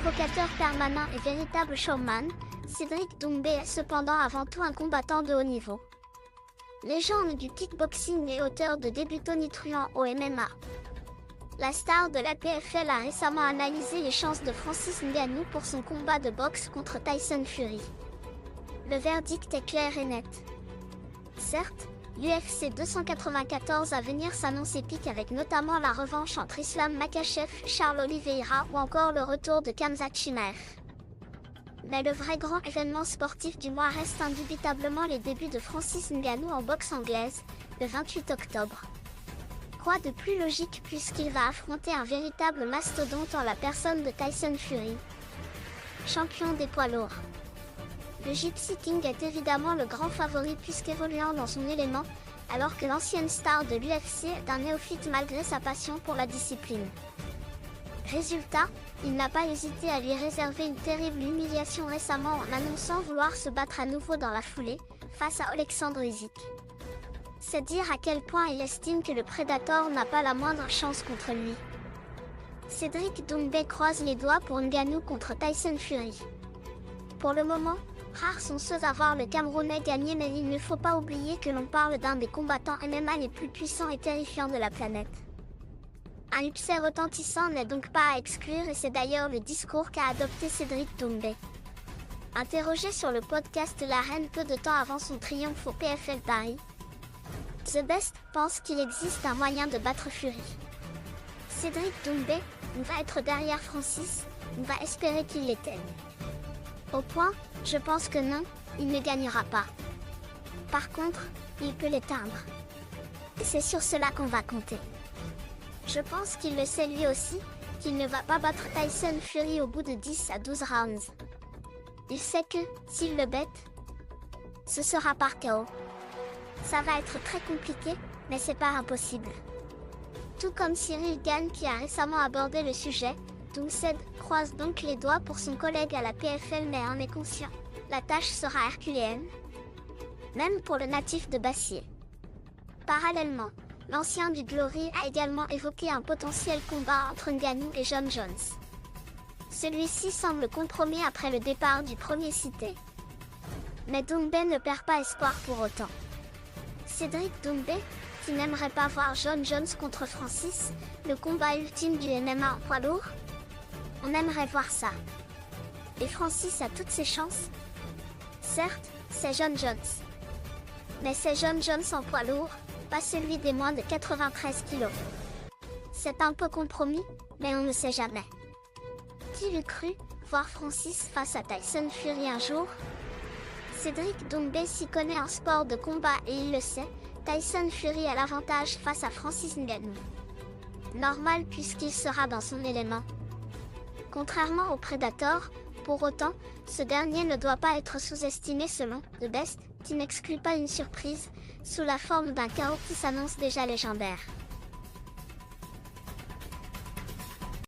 provocateur permanent et véritable showman, Cédric Doumbé est cependant avant tout un combattant de haut niveau. Légende du kickboxing et auteur de débuts tonitruants au MMA. La star de la PFL a récemment analysé les chances de Francis Ngannou pour son combat de boxe contre Tyson Fury. Le verdict est clair et net. Certes, l'UFC 294 à venir s'annonce épique avec notamment la revanche entre Islam Makhachev, Charles Oliveira ou encore le retour de Khamzat Chimaev. Mais le vrai grand événement sportif du mois reste indubitablement les débuts de Francis Ngannou en boxe anglaise, le 28 octobre. Quoi de plus logique puisqu'il va affronter un véritable mastodonte en la personne de Tyson Fury, champion des poids lourds. Le Gypsy King est évidemment le grand favori puisqu'évoluant dans son élément, alors que l'ancienne star de l'UFC est un néophyte malgré sa passion pour la discipline. Résultat, il n'a pas hésité à lui réserver une terrible humiliation récemment en annonçant vouloir se battre à nouveau dans la foulée, face à Alexandre Usyk. C'est dire à quel point il estime que le Predator n'a pas la moindre chance contre lui. Cédric Doumbé croise les doigts pour Ngannou contre Tyson Fury. Pour le moment, rares sont ceux à voir le Camerounais gagner, mais il ne faut pas oublier que l'on parle d'un des combattants MMA les plus puissants et terrifiants de la planète. Un upset retentissant n'est donc pas à exclure et c'est d'ailleurs le discours qu'a adopté Cédric Doumbé. Interrogé sur le podcast L'Arène peu de temps avant son triomphe au PFL Paris, The Best pense qu'il existe un moyen de battre Fury. Cédric Doumbé, on va être derrière Francis, on va espérer qu'il l'éteigne. Au point, je pense que non, il ne gagnera pas. Par contre, il peut l'éteindre. Et c'est sur cela qu'on va compter. Je pense qu'il le sait lui aussi, qu'il ne va pas battre Tyson Fury au bout de 10 à 12 rounds. Il sait que, s'il le bête, ce sera par KO. Ça va être très compliqué, mais c'est pas impossible. Tout comme Cyril Gane qui a récemment abordé le sujet, Doomsed croise donc les doigts pour son collègue à la PFL mais en est conscient. La tâche sera herculéenne, même pour le natif de Bassier. Parallèlement, l'ancien du Glory a également évoqué un potentiel combat entre Ngannou et Jon Jones. Celui-ci semble compromis après le départ du premier cité. Mais Doumbé ne perd pas espoir pour autant. Cédric Doumbé, qui n'aimerait pas voir Jon Jones contre Francis, le combat ultime du MMA en poids lourd? On aimerait voir ça. Et Francis a toutes ses chances? Certes, c'est Jon Jones. Mais c'est Jon Jones en poids lourd, pas celui des moins de 93 kg. C'est un peu compromis, mais on ne sait jamais. Qui l'eût cru, voir Francis face à Tyson Fury un jour? Cédric Doumbé s'y connaît en sport de combat et il le sait, Tyson Fury a l'avantage face à Francis Ngannou. Normal puisqu'il sera dans son élément. Contrairement au Predator, pour autant, ce dernier ne doit pas être sous-estimé selon The Best, qui n'exclut pas une surprise, sous la forme d'un chaos qui s'annonce déjà légendaire.